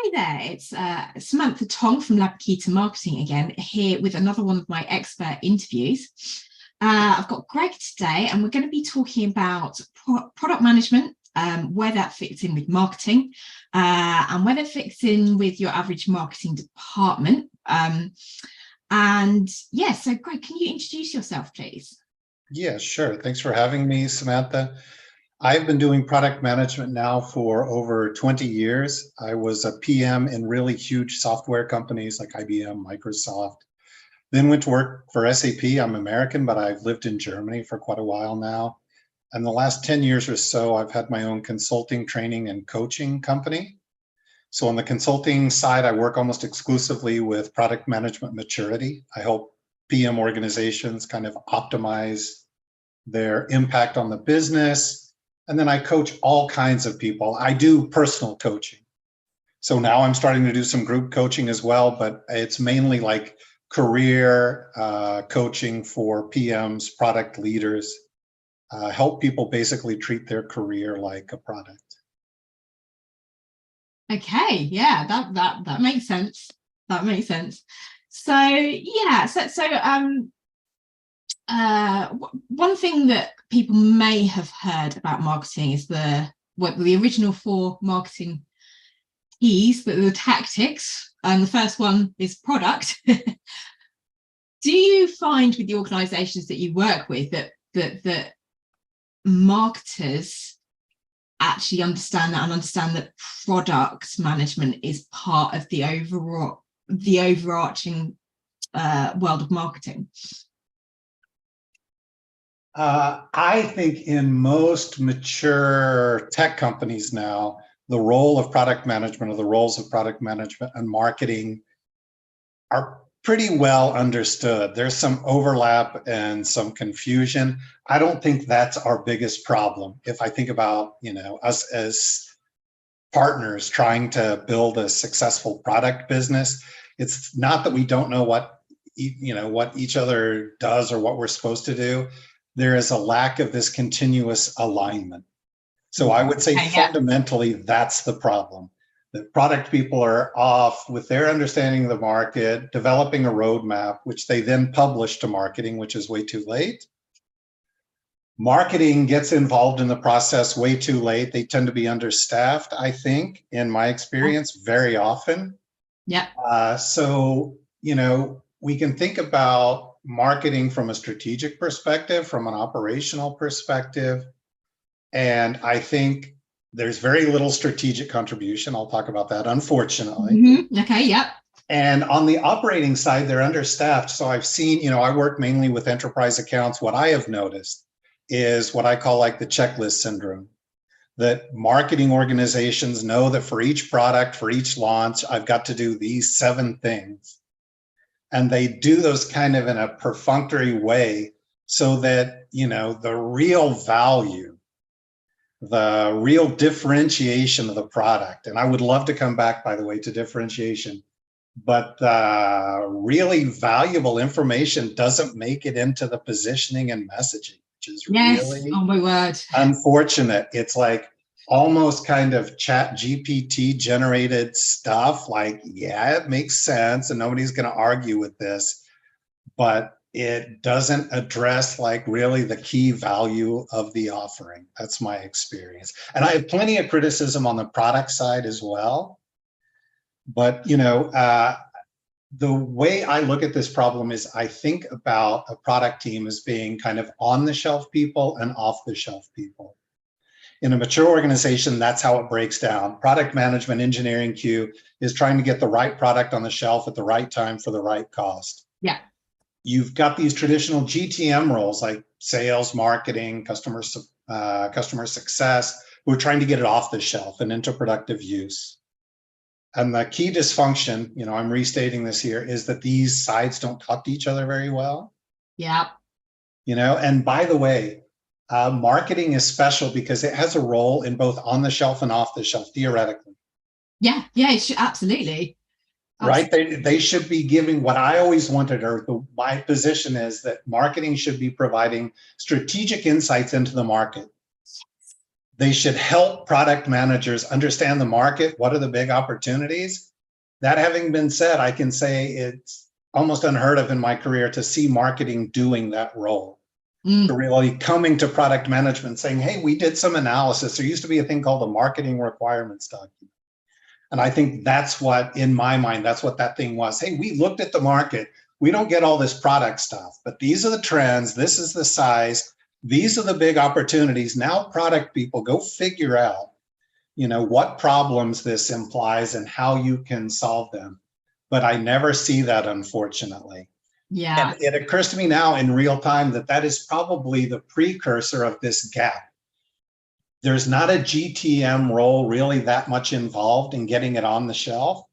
Hi there, it's Samantha Tonge from Lab Key to Marketing again, here with another one of my expert interviews. I've got Greg today, and we're going to be talking about product management, where that fits in with marketing, and where that fits in with your average marketing department. And yeah, so Greg, can you introduce yourself, please? Yeah, sure. Thanks for having me, Samantha. I've been doing product management now for over 20 years. I was a PM in really huge software companies like IBM, Microsoft, then went to work for SAP. I'm American, but I've lived in Germany for quite a while now. And the last 10 years or so, I've had my own consulting, training, and coaching company. So on the consulting side, I work almost exclusively with product management maturity. I help PM organizations kind of optimize their impact on the business. And then I coach all kinds of people. I do personal coaching. So now I'm starting to do some group coaching as well, but it's mainly like career coaching for PMs, product leaders, help people basically treat their career like a product. Okay, yeah, that makes sense. That makes sense. So yeah, one thing that people may have heard about marketing is the original 4 marketing P's, but the tactics, and the first one is product. Do you find with the organizations that you work with that marketers actually understand that product management is part of the overarching world of marketing? I think in most mature tech companies now, the role of product management or the roles of product management and marketing are pretty well understood. There's some overlap and some confusion. I don't think that's our biggest problem. If I think about, us as partners trying to build a successful product business, it's not that we don't know what each other does or what we're supposed to do. There is a lack of this continuous alignment. So I would say fundamentally, that's the problem. The product people are off with their understanding of the market, developing a roadmap, which they then publish to marketing, which is way too late. Marketing gets involved in the process way too late. They tend to be understaffed, I think, in my experience, very often. Yeah. So, we can think about marketing from a strategic perspective, from an operational perspective. And I think there's very little strategic contribution. I'll talk about that, unfortunately. Mm-hmm. Okay, yep. And on the operating side, they're understaffed. So I've seen, I work mainly with enterprise accounts. What I have noticed is what I call like the checklist syndrome, that marketing organizations know that for each product, for each launch, I've got to do these 7 things. And they do those kind of in a perfunctory way so that, the real value, the real differentiation of the product, and I would love to come back, by the way, to differentiation, but really valuable information doesn't make it into the positioning and messaging, which is really oh my word, unfortunate. It's like almost kind of chat GPT generated stuff. Like, yeah, it makes sense and nobody's going to argue with this, but it doesn't address like really the key value of the offering. That's my experience. And I have plenty of criticism on the product side as well. But, the way I look at this problem is I think about a product team as being kind of on the shelf people and off the shelf people. In a mature organization, that's how it breaks down. Product management, engineering queue is trying to get the right product on the shelf at the right time for the right cost. Yeah. You've got these traditional GTM roles like sales, marketing, customer success, who are trying to get it off the shelf and into productive use. And the key dysfunction, I'm restating this here, is that these sides don't talk to each other very well. Yeah. And by the way, marketing is special because it has a role in both on the shelf and off the shelf, theoretically. Yeah, it should, absolutely. Right? They should be giving what I always wanted, or my position is that marketing should be providing strategic insights into the market. they should help product managers understand the market. What are the big opportunities? That having been said, I can say it's almost unheard of in my career to see marketing doing that role. To really coming to product management saying, hey, we did some analysis. There used to be a thing called the marketing requirements document. And I think that's what, in my mind, that's what that thing was. Hey, we looked at the market. We don't get all this product stuff, but these are the trends. This is the size. These are the big opportunities. Now product people go figure out, what problems this implies and how you can solve them. But I never see that, unfortunately. Yeah. And it occurs to me now in real time that that is probably the precursor of this gap. There's not a GTM role really that much involved in getting it on the shelf.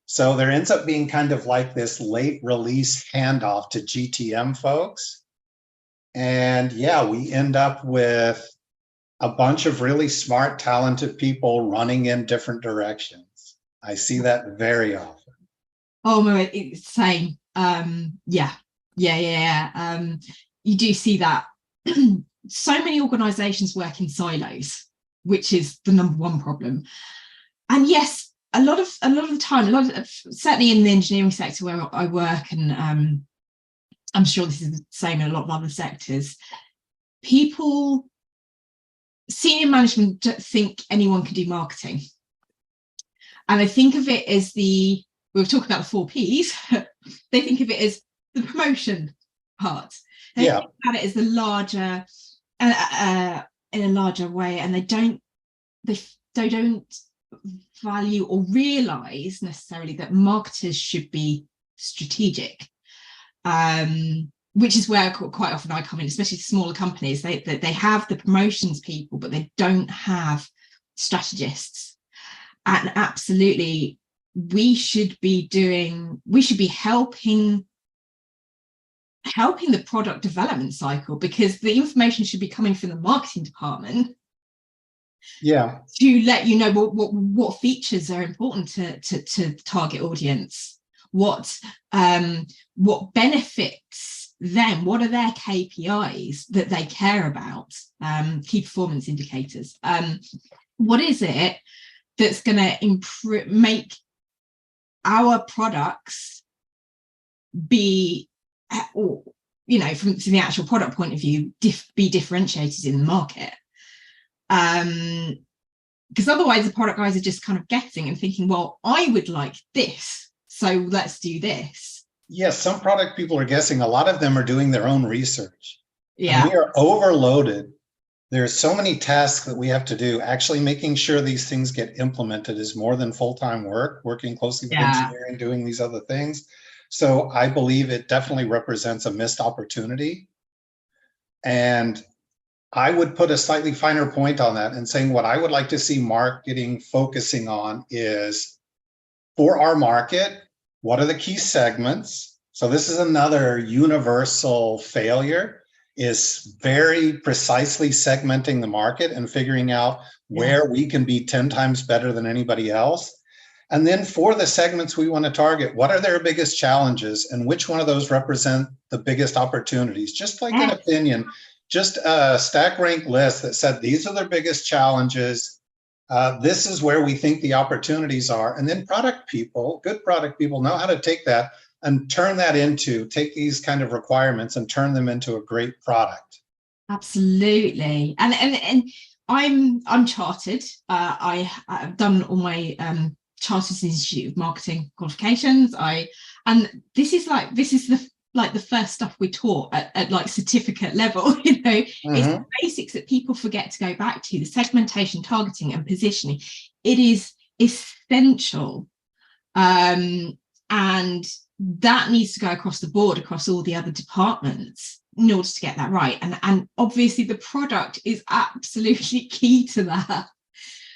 So there ends up being kind of like this late release handoff to GTM folks. And yeah, we end up with a bunch of really smart, talented people running in different directions. I see that very often. Oh, no, it's the same. Yeah. You do see that. So many organizations work in silos, which is the number one problem. And yes, a lot of the time, certainly in the engineering sector where I work, and I'm sure this is the same in a lot of other sectors, senior management don't think anyone can do marketing. And I think of it as we were talking about the 4 Ps, they think of it as the promotion part. They think about it as the larger, in a larger way, and they don't value or realize necessarily that marketers should be strategic, which is where quite often I come in, especially smaller companies. They have the promotions people, but they don't have strategists. And absolutely, we should be helping the product development cycle, because the information should be coming from the marketing department to let you know what features are important to target audience, what benefits them, what are their KPIs that they care about, key performance indicators. What is it that's going to make our products be, or from the actual product point of view, be differentiated in the market? Because otherwise the product guys are just kind of guessing and thinking, well, I would like this, so let's do this. Yes, some product people are guessing. A lot of them are doing their own research. Yeah. And we are overloaded. There's so many tasks that we have to do. Actually making sure these things get implemented is more than full-time work, working closely with engineering, doing these other things. So I believe it definitely represents a missed opportunity. And I would put a slightly finer point on that and saying what I would like to see marketing focusing on is, for our market, what are the key segments? So this is another universal failure, is very precisely segmenting the market and figuring out where we can be 10 times better than anybody else. And then for the segments we want to target, what are their biggest challenges and which one of those represent the biggest opportunities? Just like an opinion, just a stack rank list that said, these are their biggest challenges. This is where we think the opportunities are. And then product people, good product people, know how to take that and take these kind of requirements and turn them into a great product. Absolutely. And I'm chartered. I've done all my Chartered Institute of Marketing qualifications. And this is the first stuff we taught at like certificate level. It's the basics that people forget to go back to: the segmentation, targeting, and positioning. It is essential, and that needs to go across the board, across all the other departments, in order to get that right. And obviously the product is absolutely key to that.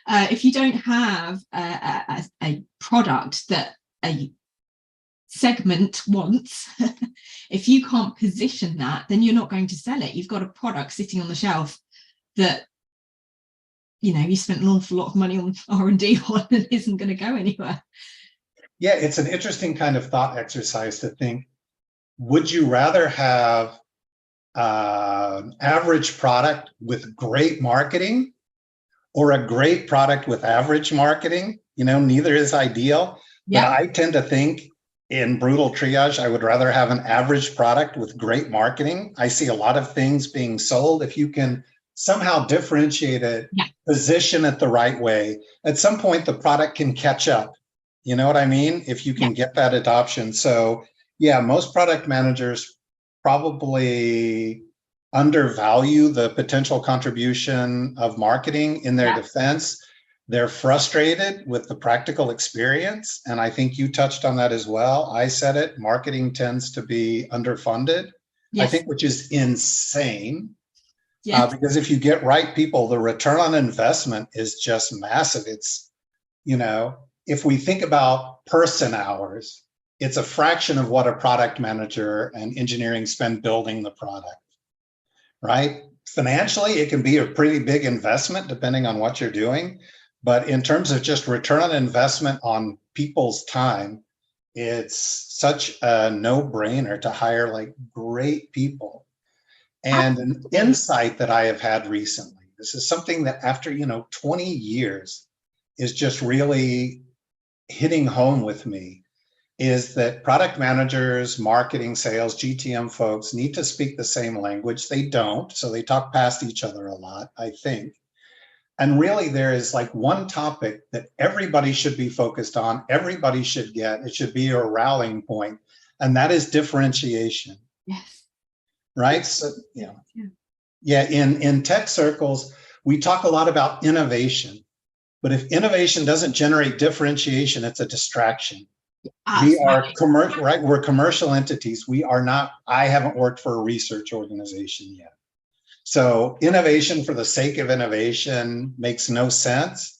If you don't have a product that a segment wants, if you can't position that, then you're not going to sell it. You've got a product sitting on the shelf that you spent an awful lot of money on R&D on and isn't going to go anywhere. Yeah, it's an interesting kind of thought exercise to think, would you rather have an average product with great marketing, or a great product with average marketing. Neither is ideal, but I tend to think in brutal triage, I would rather have an average product with great marketing. I see a lot of things being sold. If you can somehow differentiate it, position it the right way, at some point the product can catch up. You know what I mean? If you can get that adoption. So yeah, most product managers probably undervalue the potential contribution of marketing in their defense. They're frustrated with the practical experience. And I think you touched on that as well. I said it, marketing tends to be underfunded, I think, which is insane. Because if you get right people, the return on investment is just massive. It's, if we think about person hours, it's a fraction of what a product manager and engineering spend building the product, right? Financially, it can be a pretty big investment depending on what you're doing. But in terms of just return on investment on people's time, it's such a no-brainer to hire like great people. And an insight that I have had recently, this is something that after, 20 years is just really hitting home with me, is that product managers, marketing, sales, GTM folks need to speak the same language. They don't, so they talk past each other a lot, I think. And really there is like one topic that everybody should be focused on, everybody should get, it should be a rallying point, and that is differentiation. Yes. Right? So, in tech circles, we talk a lot about innovation, but if innovation doesn't generate differentiation, it's a distraction. We are commercial, right? We're commercial entities. We are not, I haven't worked for a research organization yet. So innovation for the sake of innovation makes no sense.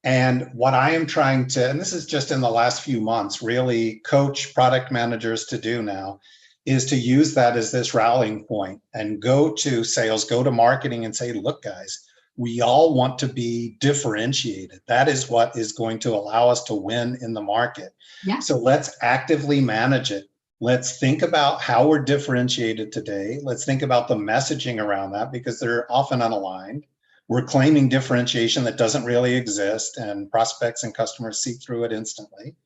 And what I am trying to, and this is just in the last few months, really coach product managers to do now, is to use that as this rallying point and go to sales, go to marketing and say, look, guys, we all want to be differentiated. That is what is going to allow us to win in the market. So let's actively manage it. Let's think about how we're differentiated today. Let's think about the messaging around that, because they're often unaligned. We're claiming differentiation that doesn't really exist, and prospects and customers see through it instantly.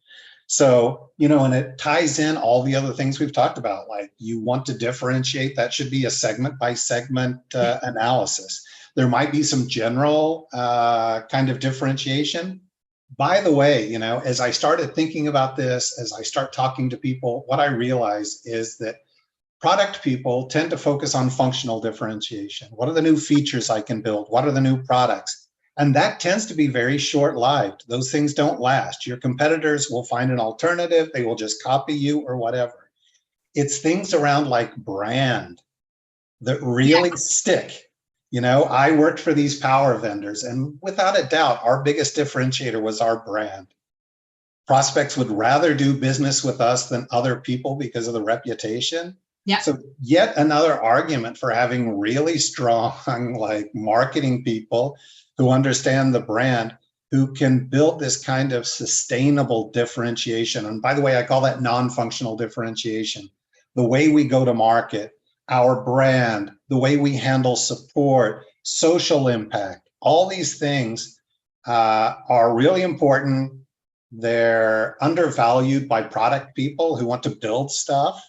So, and it ties in all the other things we've talked about, like you want to differentiate, that should be a segment by segment analysis. There might be some general kind of differentiation. By the way, as I started thinking about this, as I start talking to people, what I realize is that product people tend to focus on functional differentiation. What are the new features I can build? What are the new products? And that tends to be very short-lived. Those things don't last. Your competitors will find an alternative. They will just copy you or whatever. It's things around like brand that really stick. I worked for these power vendors, and without a doubt, our biggest differentiator was our brand. Prospects would rather do business with us than other people because of the reputation. So yet another argument for having really strong like marketing people who understand the brand, who can build this kind of sustainable differentiation. And by the way, I call that non-functional differentiation. The way we go to market, our brand, the way we handle support, social impact, all these things are really important. They're undervalued by product people who want to build stuff.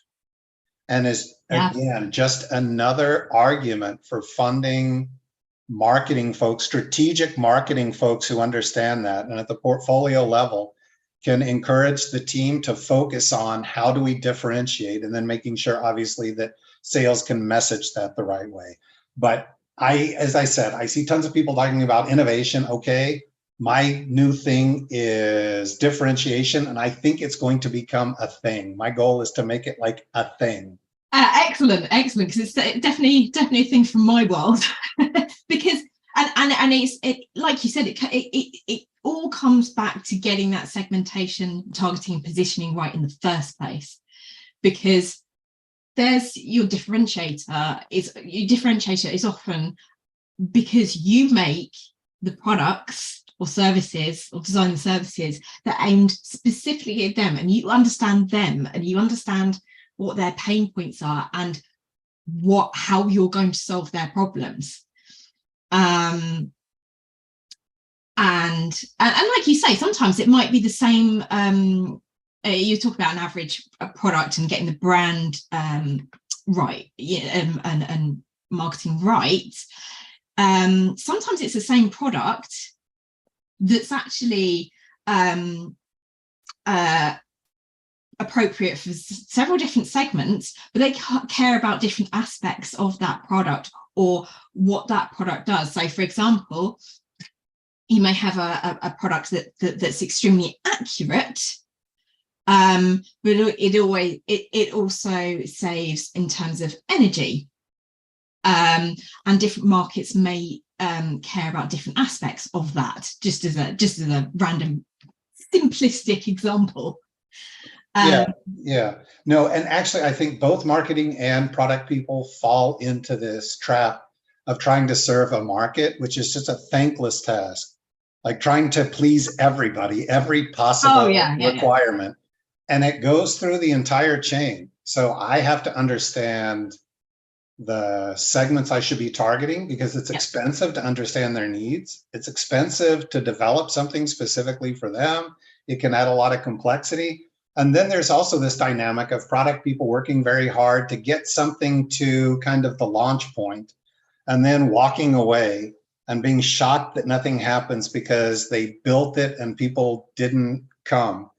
And is, again, just another argument for funding marketing folks, strategic marketing folks who understand that. And at the portfolio level, can encourage the team to focus on how do we differentiate, and then making sure, obviously, that sales can message that the right way. But as I said, I see tons of people talking about innovation. Okay, my new thing is differentiation, and I think it's going to become a thing. My goal is to make it like a thing. Excellent, because it's definitely a thing from my world. Because and it's like you said, it all comes back to getting that segmentation, targeting, and positioning right in the first place. Because there's your differentiator is often because you make the products or services or design the services that are aimed specifically at them, and you understand them, and you understand what their pain points are and how you're going to solve their problems. and like you say, sometimes it might be the same. You talk about an average product and getting the brand right, and marketing right. Sometimes it's the same product that's actually appropriate for several different segments, but they care about different aspects of that product or what that product does. So, for example, you may have a product that's extremely accurate, but it also saves in terms of energy, and different markets may care about different aspects of that. Just as a random simplistic example. Yeah. No, and actually, I think both marketing and product people fall into this trap of trying to serve a market, which is just a thankless task. Like trying to please everybody, every possible requirement. And it goes through the entire chain. So I have to understand the segments I should be targeting, because it's expensive to understand their needs. It's expensive to develop something specifically for them. It can add a lot of complexity. And then there's also this dynamic of product people working very hard to get something to kind of the launch point, and then walking away and being shocked that nothing happens because they built it and people didn't come.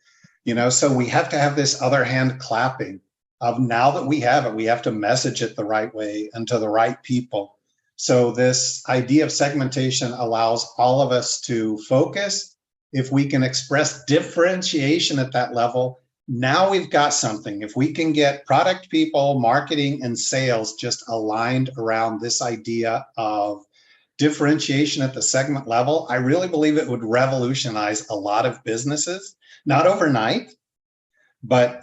So we have to have this other hand clapping of, now that we have it, we have to message it the right way and to the right people. So this idea of segmentation allows all of us to focus. If we can express differentiation at that level, now we've got something. If we can get product people, marketing, and sales just aligned around this idea of differentiation at the segment level, I really believe it would revolutionize a lot of businesses. Not overnight, but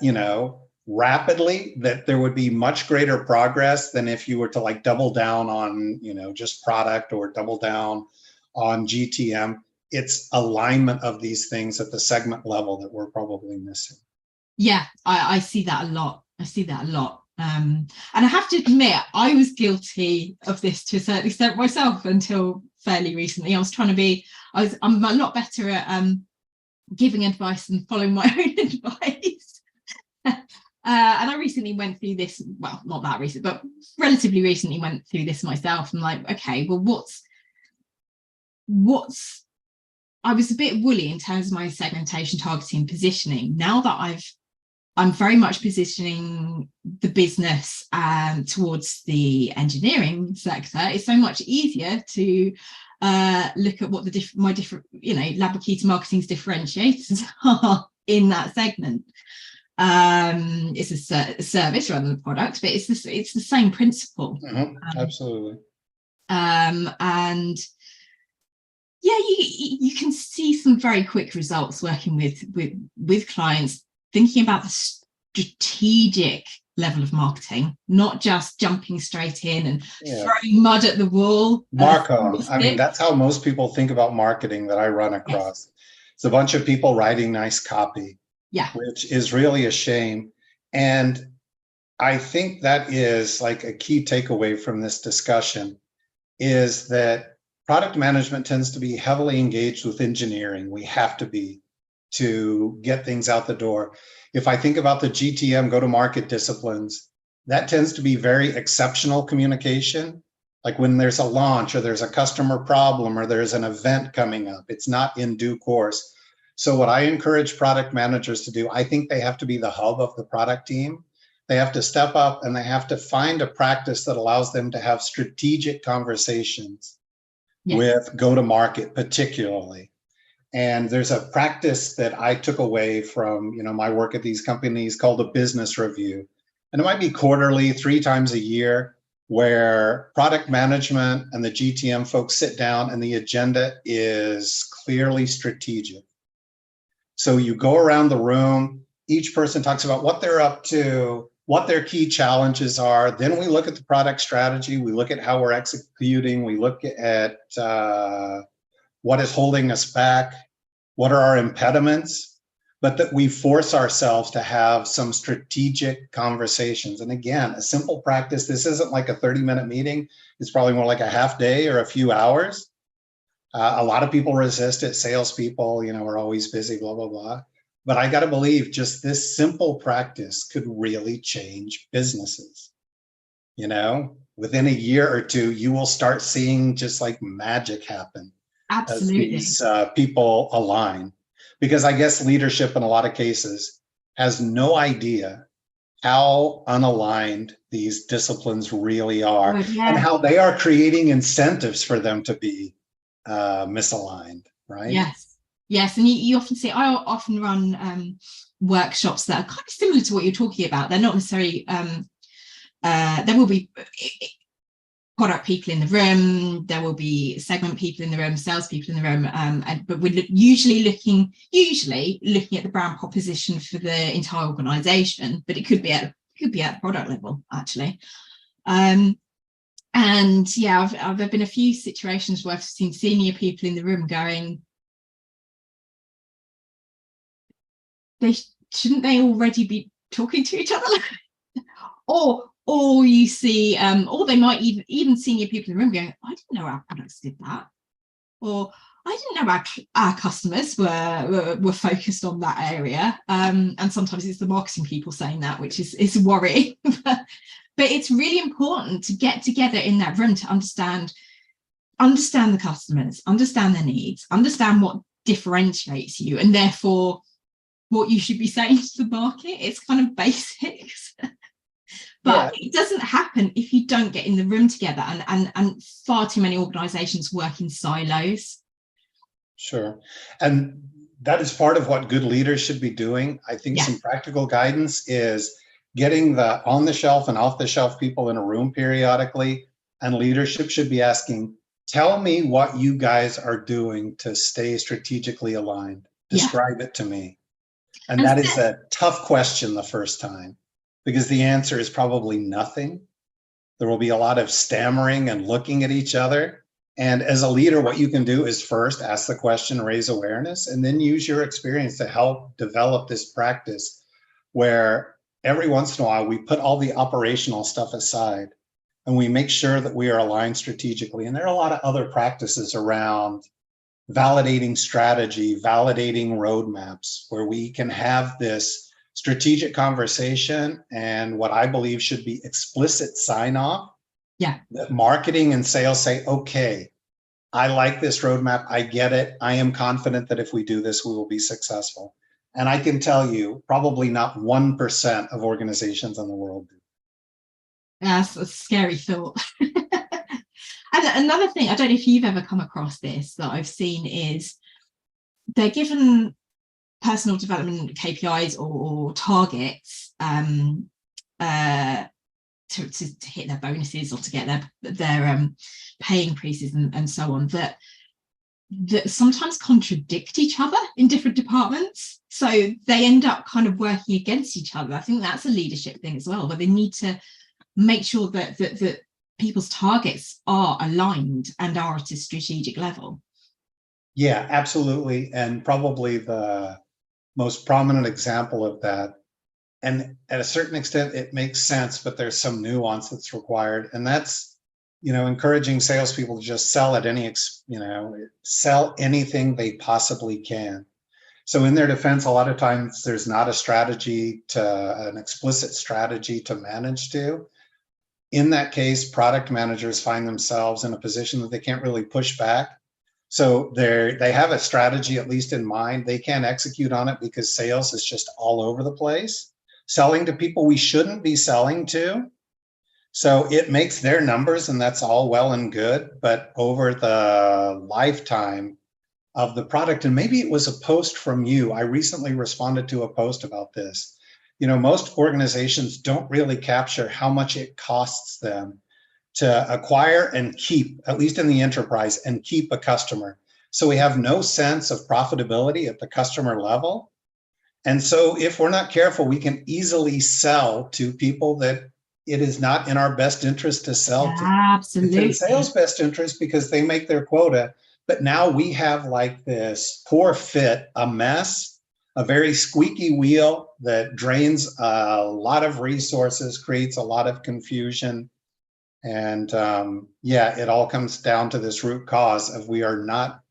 rapidly, that there would be much greater progress than if you were to like double down on just product or double down on GTM. It's alignment of these things at the segment level that we're probably missing. Yeah, I see that a lot. And I have to admit, I was guilty of this to a certain extent myself until fairly recently. I'm a lot better at giving advice and following my own advice. And I recently went through this, well, not that recent, but relatively recently went through this myself. And like, okay, well, I was a bit woolly in terms of my segmentation, targeting, positioning. Now that I'm very much positioning the business towards the engineering sector, it's so much easier to look at what my different, Labakita Marketing's differentiators are in that segment. It's a service rather than a product, but it's the same principle. Absolutely. And yeah, you can see some very quick results working with clients, thinking about the strategic level of marketing, not just jumping straight in and throwing mud at the wall. Marco, I mean, that's how most people think about marketing that I run across. Yes. It's a bunch of people writing nice copy, which is really a shame. And I think that is like a key takeaway from this discussion, is that product management tends to be heavily engaged with engineering. We have to be, to get things out the door. If I think about the GTM, go-to-market disciplines, that tends to be very exceptional communication. Like when there's a launch or there's a customer problem or there's an event coming up, it's not in due course. So what I encourage product managers to do, I think they have to be the hub of the product team. They have to step up and they have to find a practice that allows them to have strategic conversations with go-to-market particularly. And there's a practice that I took away from, my work at these companies called a business review. And it might be quarterly, 3 times a year, where product management and the GTM folks sit down and the agenda is clearly strategic. So you go around the room, each person talks about what they're up to, what their key challenges are. Then we look at the product strategy. We look at how we're executing. We look at what is holding us back, what are our impediments, but that we force ourselves to have some strategic conversations. And again, a simple practice, this isn't like a 30-minute meeting. It's probably more like a half day or a few hours. A lot of people resist it. Salespeople, are always busy, blah, blah, blah. But I got to believe just this simple practice could really change businesses. Within a year or two, you will start seeing just like magic happen as Absolutely. these people align. Because I guess leadership in a lot of cases has no idea how unaligned these disciplines really are, Well, and yeah. how they are creating incentives for them to be misaligned, right? Yes. Yes. And you often see, I often run workshops that are kind of similar to what you're talking about. They're not necessarily, there will be product people in the room, there will be segment people in the room, sales people in the room, but we're usually looking at the brand proposition for the entire organization, but it could be at product level actually. And yeah, there've been a few situations where I've seen senior people in the room going, shouldn't they already be talking to each other? or you see, or they might even senior people in the room going, I didn't know our products did that, or I didn't know our customers were focused on that area. And sometimes it's the marketing people saying that, which is worrying. But it's really important to get together in that room to understand the customers, understand their needs, understand what differentiates you, and therefore what you should be saying to the market. It's kind of basics. But it doesn't happen if you don't get in the room together, and far too many organizations work in silos. Sure. And that is part of what good leaders should be doing. I think some practical guidance is getting the on the shelf and off the shelf people in a room periodically, and leadership should be asking, tell me what you guys are doing to stay strategically aligned. Describe it to me. And that is a tough question the first time, because the answer is probably nothing. There will be a lot of stammering and looking at each other. And as a leader, what you can do is first ask the question, raise awareness, and then use your experience to help develop this practice where every once in a while we put all the operational stuff aside and we make sure that we are aligned strategically. And there are a lot of other practices around validating strategy, validating roadmaps, where we can have this strategic conversation and what I believe should be explicit sign off. Yeah. That marketing and sales say, okay, I like this roadmap. I get it. I am confident that if we do this, we will be successful. And I can tell you, probably not 1% of organizations in the world do. That's a scary thought. And another thing, I don't know if you've ever come across this, that I've seen is they're given personal development KPIs or targets to hit their bonuses or to get their pay increases and so on, that sometimes contradict each other in different departments. So they end up kind of working against each other. I think that's a leadership thing as well, but they need to make sure that people's targets are aligned and are at a strategic level. Yeah, absolutely. And probably the most prominent example of that, and at a certain extent, it makes sense, but there's some nuance that's required. And that's, encouraging salespeople to just sell at sell anything they possibly can. So in their defense, a lot of times there's not an explicit strategy to manage to. In that case, product managers find themselves in a position that they can't really push back. So they have a strategy, at least in mind. They can't execute on it because sales is just all over the place, selling to people we shouldn't be selling to. So it makes their numbers, and that's all well and good. But over the lifetime of the product, and maybe it was a post from you, I recently responded to a post about this. Most organizations don't really capture how much it costs them to acquire and keep, at least in the enterprise, and keep a customer. So we have no sense of profitability at the customer level. And so if we're not careful, we can easily sell to people that it is not in our best interest to sell to. Absolutely. It's in sales' best interest because they make their quota. But now we have like this poor fit, a mess, a very squeaky wheel that drains a lot of resources, creates a lot of confusion. And it all comes down to this root cause of we are not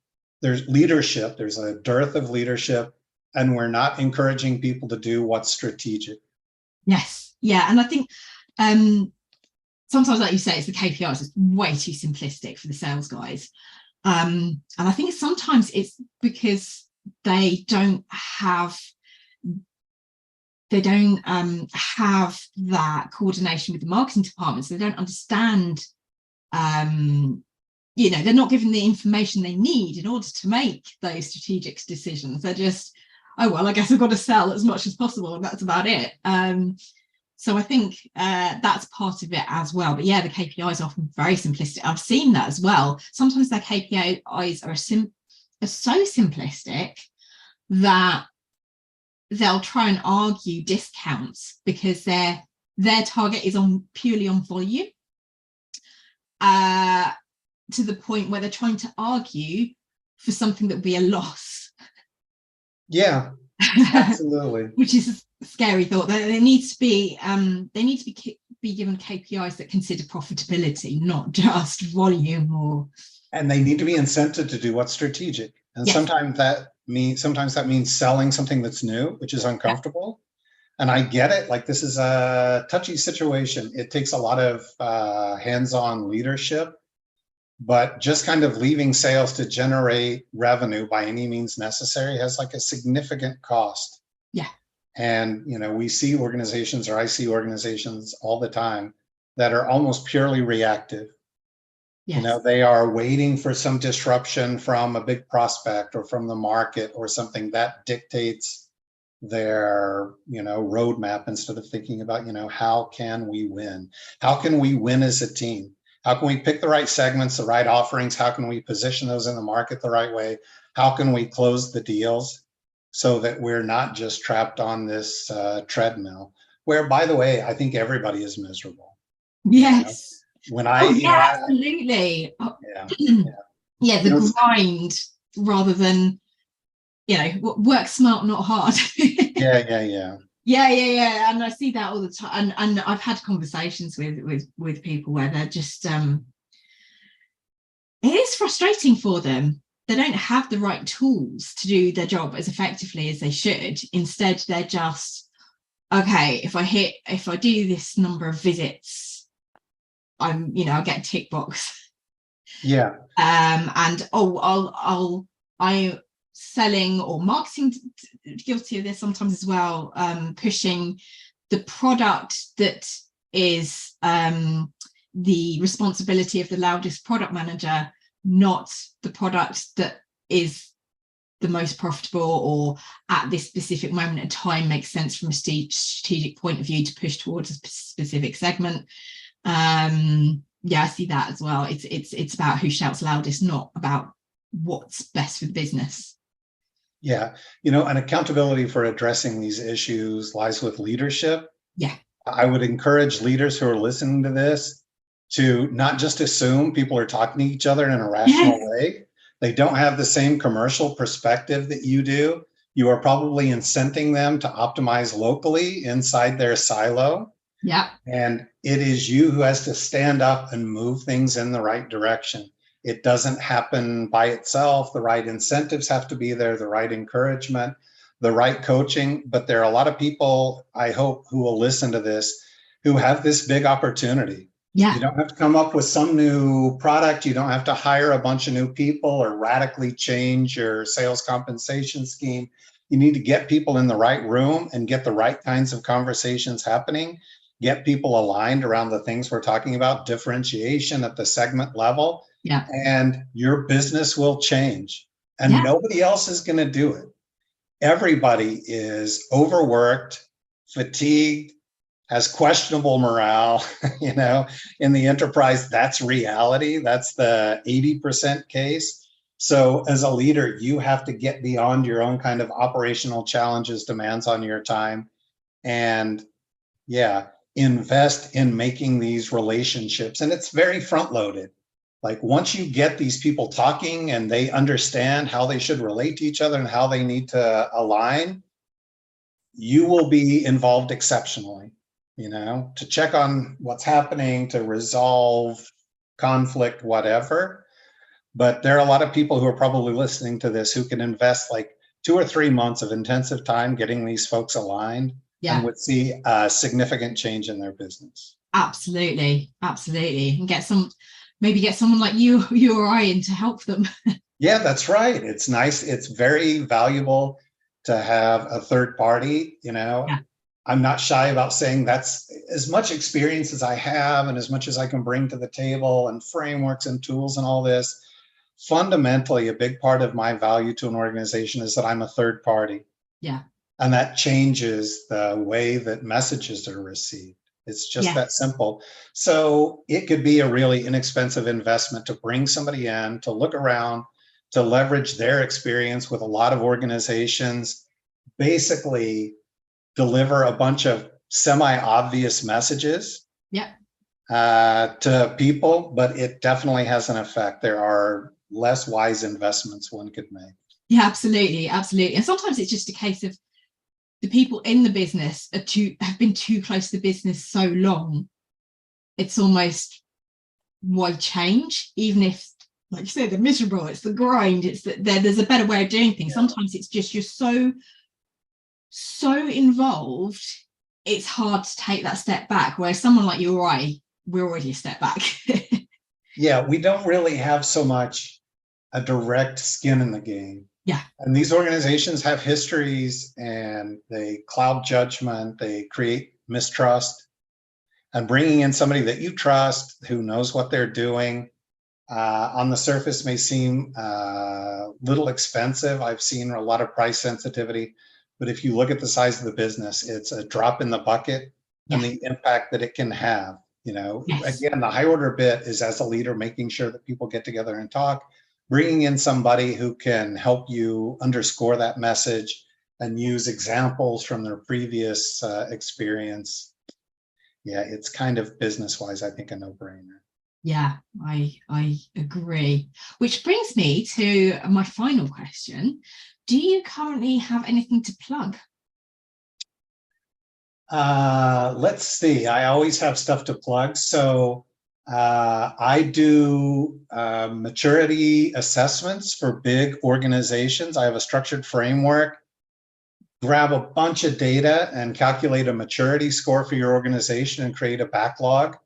there's leadership, there's a dearth of leadership, and we're not encouraging people to do what's strategic. Yes. Yeah. And I think sometimes, like you say, it's the KPIs, it's way too simplistic for the sales guys. And I think sometimes it's because they don't have that coordination with the marketing department, so they don't understand, they're not given the information they need in order to make those strategic decisions. They're just, oh, well, I guess I've got to sell as much as possible, and that's about it. So I think that's part of it as well. But yeah, the KPIs are often very simplistic. I've seen that as well. Sometimes their KPIs are so simplistic that they'll try and argue discounts because their target is purely on volume, to the point where they're trying to argue for something that would be a loss. Yeah, absolutely. Which is a scary thought. They need to be given KPIs that consider profitability, not just volume. And they need to be incented to do what's strategic. And yes. Sometimes that means selling something that's new, which is uncomfortable. Yeah. And I get it. Like, this is a touchy situation. It takes a lot of hands-on leadership, but just kind of leaving sales to generate revenue by any means necessary has like a significant cost. Yeah. And, we see organizations, or I see organizations all the time, that are almost purely reactive. Yes. They are waiting for some disruption from a big prospect or from the market or something that dictates their, roadmap, instead of thinking about, how can we win? How can we win as a team? How can we pick the right segments, the right offerings? How can we position those in the market the right way? How can we close the deals so that we're not just trapped on this treadmill, where, by the way, I think everybody is miserable. Yes. When absolutely. Yeah, the grind, rather than, work smart, not hard. Yeah. And I see that all the time. And I've had conversations with people where they're just, it is frustrating for them. They don't have the right tools to do their job as effectively as they should. Instead, they're just, okay, if I do this number of visits, I'll get a tick box. Yeah. And I'm selling or marketing, guilty of this sometimes as well, pushing the product that is the responsibility of the loudest product manager, not the product that is the most profitable, or at this specific moment in time makes sense from a strategic point of view to push towards a specific segment. I see that as well. It's about who shouts loudest, not about what's best for the business. Yeah, and accountability for addressing these issues lies with leadership. Yeah. I would encourage leaders who are listening to this to not just assume people are talking to each other in a rational way. They don't have the same commercial perspective that you do. You are probably incenting them to optimize locally inside their silo. Yeah. And it is you who has to stand up and move things in the right direction. It doesn't happen by itself. The right incentives have to be there, the right encouragement, the right coaching. But there are a lot of people, I hope, who will listen to this, who have this big opportunity. Yeah. You don't have to come up with some new product. You don't have to hire a bunch of new people or radically change your sales compensation scheme. You need to get people in the right room and get the right kinds of conversations happening. Get people aligned around the things we're talking about, differentiation at the segment level. Yeah. And your business will change. And nobody else is going to do it. Everybody is overworked, fatigued, has questionable morale, in the enterprise. That's reality. That's the 80% case. So as a leader, you have to get beyond your own kind of operational challenges, demands on your time, and invest in making these relationships. And it's very front loaded. Like, once you get these people talking and they understand how they should relate to each other and how they need to align, you will be involved exceptionally, to check on what's happening, to resolve conflict, whatever. but there are a lot of people who are probably listening to this who can invest like 2 or 3 months of intensive time getting these folks aligned and would see a significant change in their business. Absolutely. Absolutely. And maybe get someone like you or I in to help them. Yeah, that's right. It's nice. It's very valuable to have a third party, you know. Yeah. I'm not shy about saying that's as much experience as I have and as much as I can bring to the table and frameworks and tools and all this. Fundamentally, a big part of my value to an organization is that I'm a third party. Yeah. And that changes the way that messages are received. It's just that simple. So it could be a really inexpensive investment to bring somebody in, to look around, to leverage their experience with a lot of organizations, basically deliver a bunch of semi-obvious messages to people, but it definitely has an effect. There are less wise investments one could make. Yeah, absolutely. Absolutely. And sometimes it's just a case of the people in the business have been too close to the business so long. It's almost, why change? Even if, like you said, they're miserable, it's the grind, it's that there's a better way of doing things. Sometimes it's just you're so involved, it's hard to take that step back, whereas someone like you or I, we're already a step back. Yeah, we don't really have so much a direct skin in the game. Yeah. And these organizations have histories and they cloud judgment, they create mistrust. And bringing in somebody that you trust, who knows what they're doing, on the surface may seem little expensive. I've seen a lot of price sensitivity, but if you look at the size of the business, it's a drop in the bucket and the impact that it can have. You know, again, the high order bit is as a leader, making sure that people get together and talk, bringing in somebody who can help you underscore that message and use examples from their previous experience. Yeah, it's kind of business-wise, I think, a no-brainer. Yeah, I agree. Which brings me to my final question. Do you currently have anything to plug? Let's see. I always have stuff to plug. So I do maturity assessments for big organizations. I have a structured framework. Grab a bunch of data and calculate a maturity score for your organization and create a backlog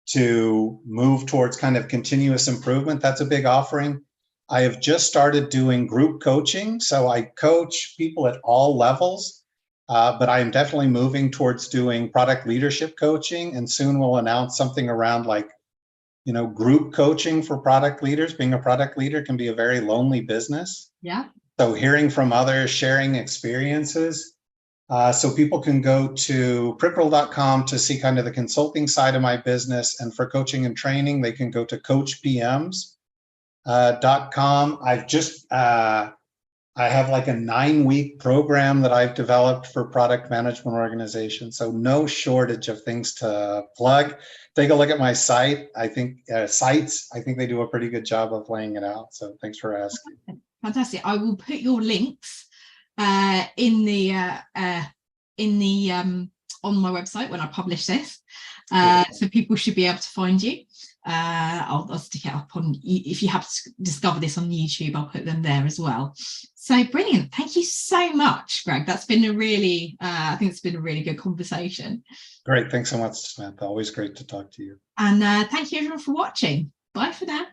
to move towards kind of continuous improvement. That's a big offering. I have just started doing group coaching. So I coach people at all levels, but I am definitely moving towards doing product leadership coaching. And soon we'll announce something around like, you know, group coaching for product leaders. Being a product leader can be a very lonely business. Yeah. So hearing from others, sharing experiences. So people can go to prickril.com to see kind of the consulting side of my business. And for coaching and training, they can go to coachpms.com. I have like a 9-week program that I've developed for product management organizations. So no shortage of things to plug. Take a look at my site. I think sites, I think they do a pretty good job of laying it out. So thanks for asking. Fantastic. I will put your links on my website when I publish this, so people should be able to find you. I'll stick it up on, if you have to discover this on YouTube, I'll put them there as well. So brilliant. Thank you so much, Greg. That's been a really, I think it's been a really good conversation. Great. Thanks so much, Samantha. Always great to talk to you. And thank you everyone for watching. Bye for now.